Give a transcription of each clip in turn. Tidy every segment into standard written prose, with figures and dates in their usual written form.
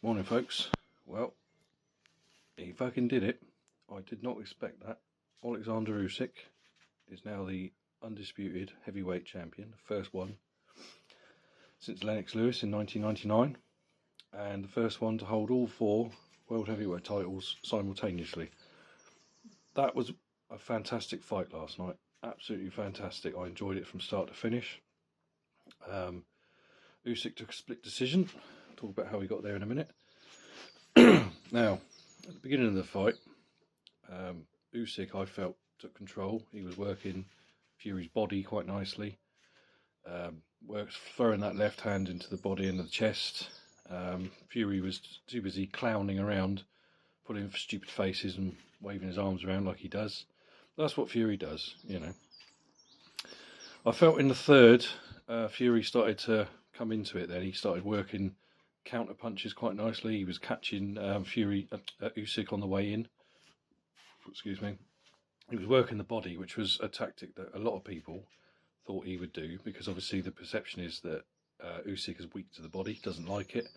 Morning, folks. Well, he fucking did it. I did not expect that. Oleksandr Usyk is now the undisputed heavyweight champion, the first one since Lennox Lewis in 1999, and the first one to hold all 4 world heavyweight titles simultaneously. That was a fantastic fight last night. Absolutely fantastic. I enjoyed it from start to finish. Usyk took a split decision. I'll talk about how he got there in a minute. Now, at the beginning of the fight, Usyk, I felt, took control. He was working Fury's body quite nicely. Worked throwing that left hand into the body and the chest. Fury was too busy clowning around, putting stupid faces and waving his arms around like he does. That's what Fury does, you know. I felt in the third, Fury started to come into it then. He started working counter punches quite nicely. He was catching Usyk on the way in. Excuse me. He was working the body, which was a tactic that a lot of people thought he would do, because obviously the perception is that Usyk is weak to the body, doesn't like it,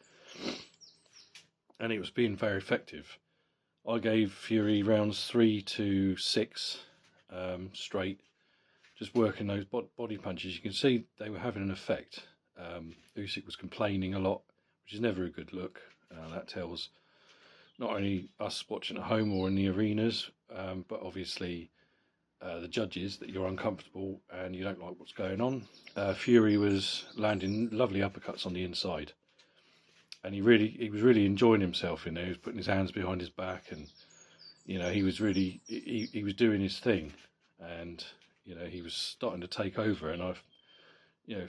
and it was being very effective. I gave Fury rounds 3 to 6 straight, just working those body punches. You can see they were having an effect. Usyk was complaining a lot, which is never a good look. That tells not only us watching at home or in the arenas, but obviously the judges that you're uncomfortable and you don't like what's going on. Fury was landing lovely uppercuts on the inside, and he was really enjoying himself in there. He was putting his hands behind his back, and you know, he was really he was doing his thing, and you know, he was starting to take over. And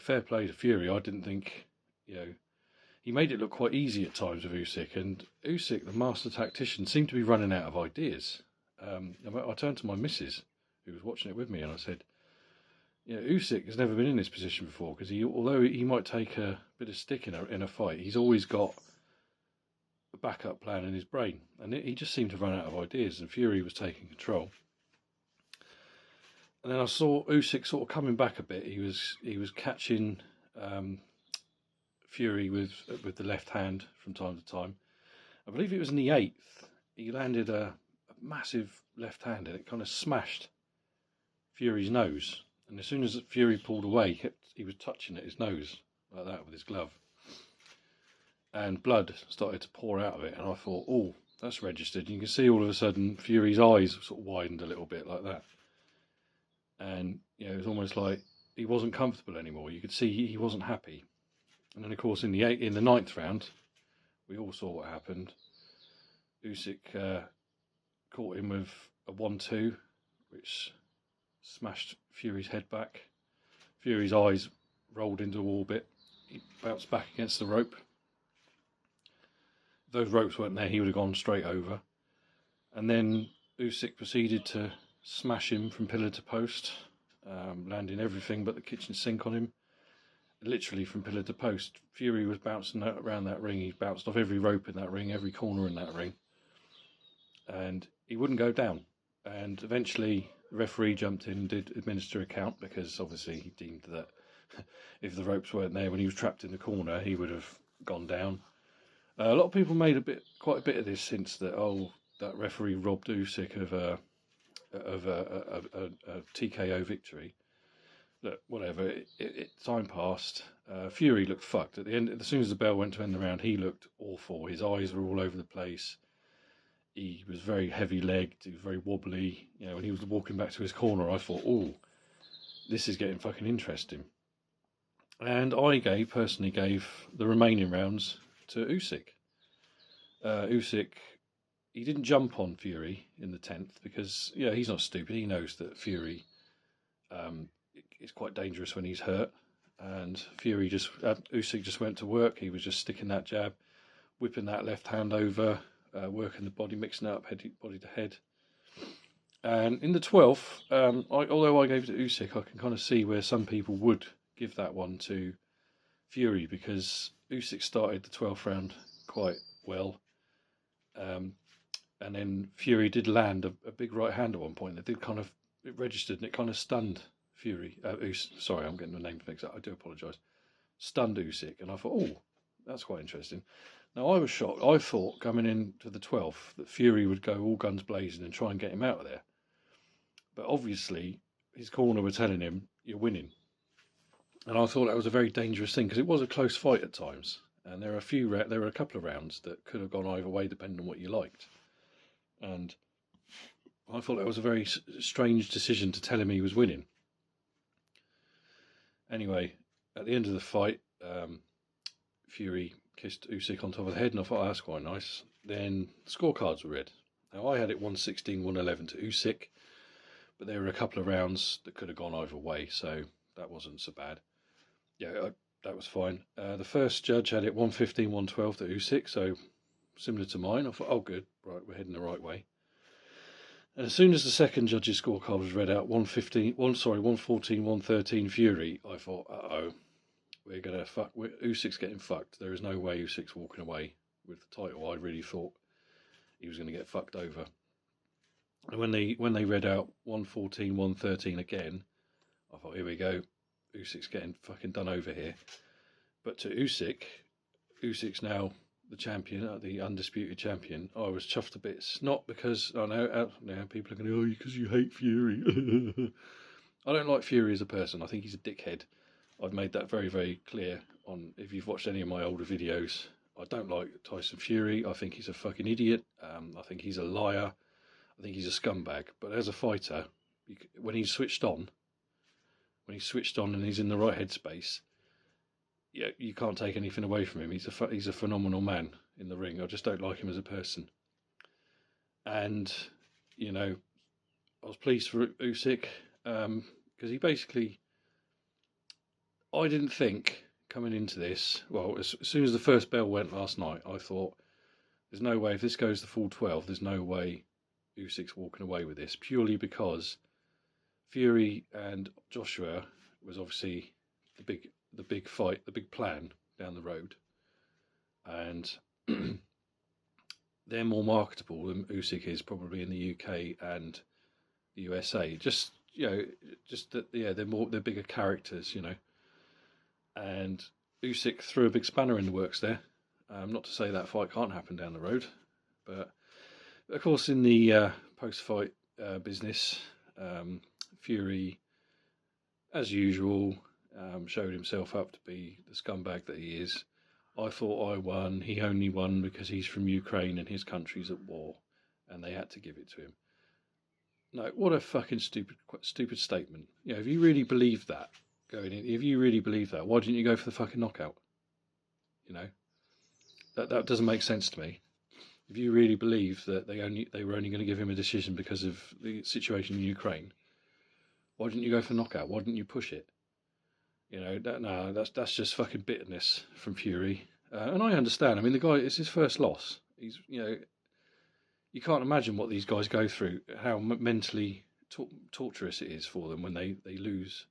fair play to Fury. I didn't think, he made it look quite easy at times with Usyk, and Usyk, the master tactician, seemed to be running out of ideas. I turned to my missus, who was watching it with me, and I said, Usyk has never been in this position before, because although he might take a bit of stick in a fight, he's always got a backup plan in his brain, and he just seemed to run out of ideas, and Fury was taking control. And then I saw Usyk sort of coming back a bit. He was catching Fury with the left hand from time to time. I believe it was in the 8th. He landed a massive left hand, and it kind of smashed Fury's nose. And as soon as Fury pulled away, he was touching at his nose like that with his glove, and blood started to pour out of it. And I thought, oh, that's registered. You can see all of a sudden Fury's eyes sort of widened a little bit like that, and it was almost like he wasn't comfortable anymore. You could see he wasn't happy. And then, of course, in the 9th round, we all saw what happened. Usyk caught him with a 1-2, which smashed Fury's head back. Fury's eyes rolled into orbit. He bounced back against the rope. If those ropes weren't there, he would have gone straight over. And then Usyk proceeded to smash him from pillar to post, landing everything but the kitchen sink on him. Literally from pillar to post. Fury was bouncing around that ring. He bounced off every rope in that ring, every corner in that ring, and he wouldn't go down. And eventually the referee jumped in and did administer a count, because obviously he deemed that if the ropes weren't there when he was trapped in the corner, he would have gone down. A lot of people made quite a bit of this since that that referee robbed Usyk of a TKO victory. Look, whatever. Time passed. Fury looked fucked at the end. As soon as the bell went to end the round, he looked awful. His eyes were all over the place. He was very heavy-legged. He was very wobbly. When he was walking back to his corner, I thought, oh, this is getting fucking interesting. And I personally gave the remaining rounds to Usyk. Usyk, he didn't jump on Fury in the 10th, because he's not stupid. He knows that Fury it's quite dangerous when he's hurt, and Usyk just went to work. He was just sticking that jab, whipping that left hand over, working the body, mixing it up body to head. And in the 12th, although I gave it to Usyk, I can kind of see where some people would give that one to Fury, because Usyk started the 12th round quite well, and then Fury did land a big right hand at one point that it registered, and it kind of stunned Fury. Sorry, I'm getting the name mixed up. I do apologise. Stunned Usyk, and I thought, oh, that's quite interesting. Now, I was shocked. I thought coming into the 12th that Fury would go all guns blazing and try and get him out of there. But obviously, his corner were telling him, you're winning. And I thought that was a very dangerous thing because it was a close fight at times. And there were a couple of rounds that could have gone either way depending on what you liked. And I thought that was a very strange decision to tell him he was winning. Anyway, at the end of the fight, Fury kissed Usyk on top of the head, and I thought, oh, that's quite nice. Then the scorecards were read. Now, I had it 116-111 to Usyk, but there were a couple of rounds that could have gone either way, so that wasn't so bad. Yeah, that was fine. The first judge had it 115-112 to Usyk, so similar to mine. I thought, oh, good, right, we're heading the right way. And as soon as the second judge's scorecard was read out, 114-113 Fury, I thought, uh-oh, we're going to fuck. Usyk's getting fucked. There is no way Usyk's walking away with the title. I really thought he was going to get fucked over. And when they read out 114-113 again, I thought, here we go. Usyk's getting fucking done over here. But to Usyk's now the champion, the undisputed champion. I was chuffed to bits. Not because, I know people are going, oh, because you hate Fury. I don't like Fury as a person. I think he's a dickhead. I've made that very, very clear on, if you've watched any of my older videos. I don't like Tyson Fury. I think he's a fucking idiot. I think he's a liar. I think he's a scumbag. But as a fighter, when he's switched on and he's in the right headspace, yeah, you can't take anything away from him. He's a phenomenal man in the ring. I just don't like him as a person. And, you know, I was pleased for Usyk because he basically, I didn't think coming into this, well, as soon as the first bell went last night, I thought, there's no way, if this goes the full 12, there's no way Usyk's walking away with this, purely because Fury and Joshua was obviously the big fight, the big plan down the road, and they're more marketable than Usyk is probably in the UK and the USA. Just that, yeah, they're bigger characters, you know. And Usyk threw a big spanner in the works there. Not to say that fight can't happen down the road, but of course in the post-fight business, Fury, as usual, showed himself up to be the scumbag that he is. I thought I won. He only won because he's from Ukraine and his country's at war, and they had to give it to him. No, what a fucking stupid statement. You know, if you really believe that going in, if you really believe that, why didn't you go for the fucking knockout? You know, that doesn't make sense to me. If you really believe that they were only going to give him a decision because of the situation in Ukraine, why didn't you go for knockout? Why didn't you push it? You know, that's just fucking bitterness from Fury. And I understand. I mean, the guy, it's his first loss. He's, you know, you can't imagine what these guys go through, how mentally torturous it is for them when they lose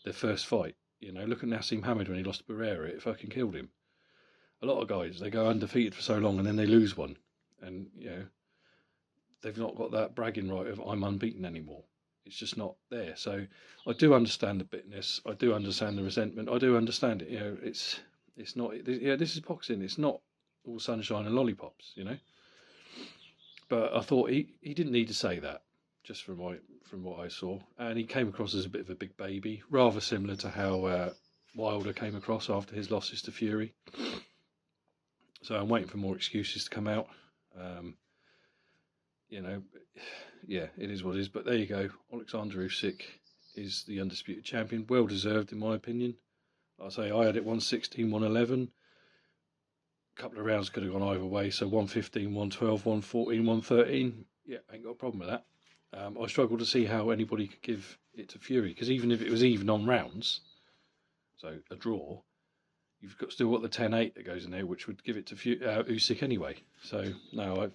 their first fight. You know, look at Nassim Hamid when he lost to Barrera, it fucking killed him. A lot of guys, they go undefeated for so long and then they lose one. And, you know, they've not got that bragging right of I'm unbeaten anymore. It's just not there. So I do understand the bitterness. I do understand the resentment. I do understand it. You know, it's not. Yeah, this is boxing. It's not all sunshine and lollipops. You know. But I thought he didn't need to say that, just from what I saw, and he came across as a bit of a big baby, rather similar to how Wilder came across after his losses to Fury. So I'm waiting for more excuses to come out. You know, yeah, it is what it is. But there you go. Oleksandr Usyk is the undisputed champion. Well deserved, in my opinion. I'll say I had it 116-111. A couple of rounds could have gone either way. So 115, 112, 114, 113. Yeah, ain't got a problem with that. I struggle to see how anybody could give it to Fury, because even if it was even on rounds, so a draw, you've still got the 10-8 that goes in there, which would give it to Usyk anyway. So no, I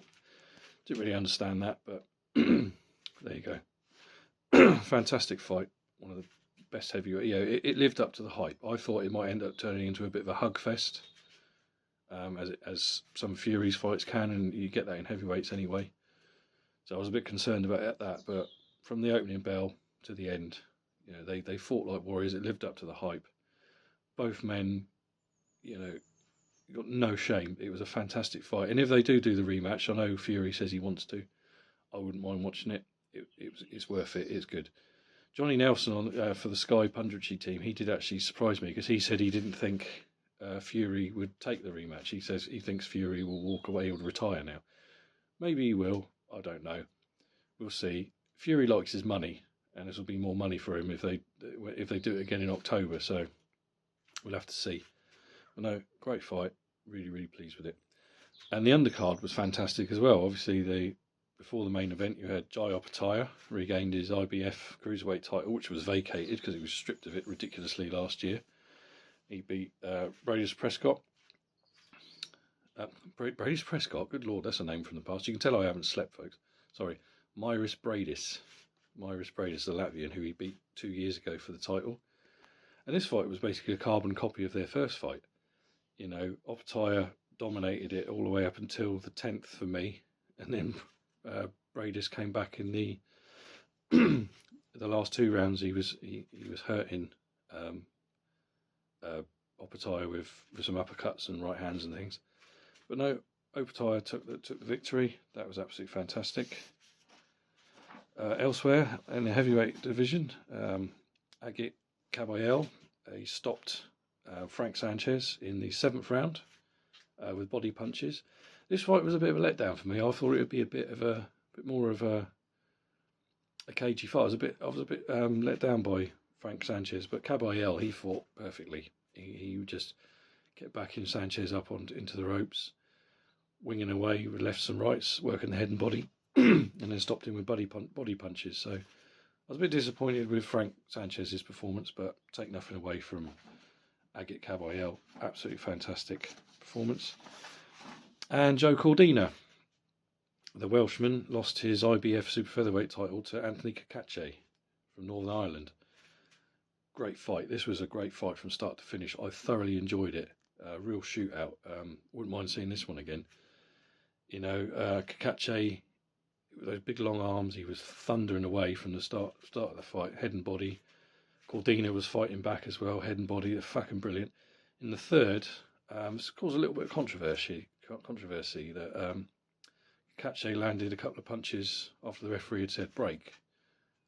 didn't really understand that, but there you go. Fantastic fight. One of the best heavyweight. You know, it lived up to the hype. I thought it might end up turning into a bit of a hug fest, as some Fury's fights can, and you get that in heavyweights anyway. So I was a bit concerned about that, but from the opening bell to the end, you know, they fought like warriors. It lived up to the hype. Both men, you know, got no shame. It was a fantastic fight, and if they do the rematch, I know Fury says he wants to. I wouldn't mind watching it. It's worth it. It's good. Johnny Nelson on for the Sky Punditry team, he did actually surprise me because he said he didn't think Fury would take the rematch. He says he thinks Fury will walk away or retire now. Maybe he will. I don't know. We'll see. Fury likes his money, and this will be more money for him if they do it again in October. So we'll have to see. But no, great fight. Really, really pleased with it. And the undercard was fantastic as well. Obviously, before the main event, you had Jai Opetaia regained his IBF Cruiserweight title, which was vacated because he was stripped of it ridiculously last year. He beat Briedis Prescott. Briedis Prescott, good lord, that's a name from the past. You can tell I haven't slept, folks. Sorry, Mairis Briedis. Mairis Briedis, the Latvian, who he beat 2 years ago for the title. And this fight was basically a carbon copy of their first fight. You know, Opetaia dominated it all the way up until the 10th for me, and then Briedis came back in the the last 2 rounds. He was hurting Opetaia with some uppercuts and right hands and things. But no, Opetaia took the victory. That was absolutely fantastic. Elsewhere in the heavyweight division, Agit Kabayel, he stopped Frank Sanchez in the 7th round with body punches. This fight was a bit of a letdown for me. I thought it would be a bit more of a cagey fight. I was a bit let down by Frank Sanchez, but Kabayel, he fought perfectly. He just kept backing Sanchez up into the ropes, winging away with lefts and rights, working the head and body, and then stopped him with body punches. So I was a bit disappointed with Frank Sanchez's performance, but take nothing away from Agit Kabayel. Absolutely fantastic performance. And Joe Cordina, the Welshman, lost his IBF Super-Featherweight title to Anthony Cacace from Northern Ireland. Great fight. This was a great fight from start to finish. I thoroughly enjoyed it. Real shootout. Wouldn't mind seeing this one again. You know, Cacace, with those big long arms, he was thundering away from the start of the fight, head and body. Cordina was fighting back as well, head and body. They're fucking brilliant. In the third, this caused a little bit of controversy that Cacace landed a couple of punches after the referee had said break.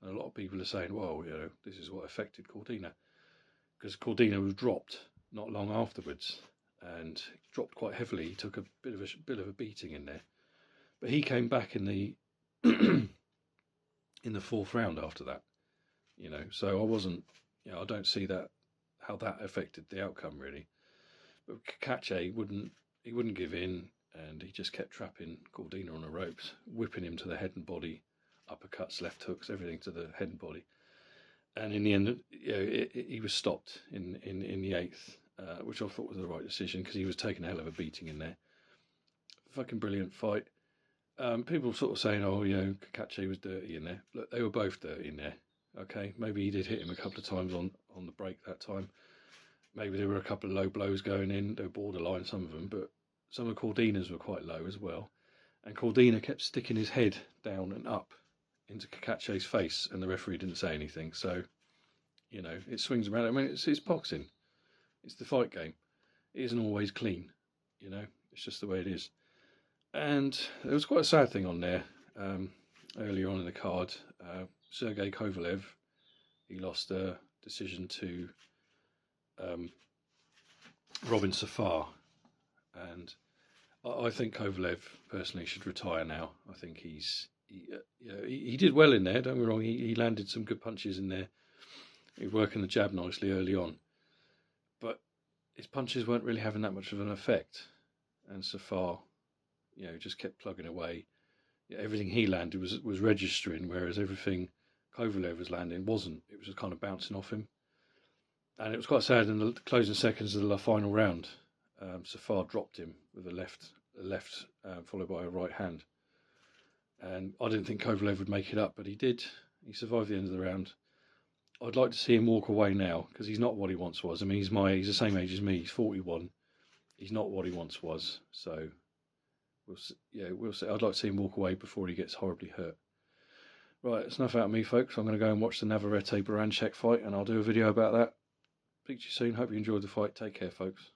And a lot of people are saying, well, you know, this is what affected Cordina. Because Cordina was dropped not long afterwards, and dropped quite heavily. He took a bit of a beating in there. But he came back in the in the 4th round after that. You know, so I wasn't, you know, I don't see how that affected the outcome really. But Cacace wouldn't give in, and he just kept trapping Cordina on the ropes, whipping him to the head and body, uppercuts, left hooks, everything to the head and body. And in the end, you know, he was stopped in the 8th, which I thought was the right decision because he was taking a hell of a beating in there. Fucking brilliant fight. People sort of saying, oh, you know, Cacace was dirty in there. Look, they were both dirty in there. Okay, maybe he did hit him a couple of times on the break that time. Maybe there were a couple of low blows going in. They were borderline, some of them, but some of Cordina's were quite low as well. And Cordina kept sticking his head down and up into Cacace's face, and the referee didn't say anything. So, you know, it swings around. I mean, it's boxing. It's the fight game. It isn't always clean, you know. It's just the way it is. And there was quite a sad thing on there earlier on in the card. Sergey Kovalev, he lost a decision to Robin Safar, and I think Kovalev personally should retire now. I think he did well in there. Don't get me wrong. He landed some good punches in there. He was working the jab nicely early on, but his punches weren't really having that much of an effect. And Safar, you know, just kept plugging away. Yeah, everything he landed was registering, whereas everything Kovalev was landing wasn't. It was just kind of bouncing off him. And it was quite sad in the closing seconds of the final round. Safar dropped him with a left followed by a right hand. And I didn't think Kovalev would make it up, but he did. He survived the end of the round. I'd like to see him walk away now, because he's not what he once was. I mean, he's the same age as me. He's 41. He's not what he once was. So, we'll see. I'd like to see him walk away before he gets horribly hurt. Right, that's enough out of me, folks. I'm going to go and watch the Navarrete-Baranchek fight, and I'll do a video about that. Speak to you soon. Hope you enjoyed the fight. Take care, folks.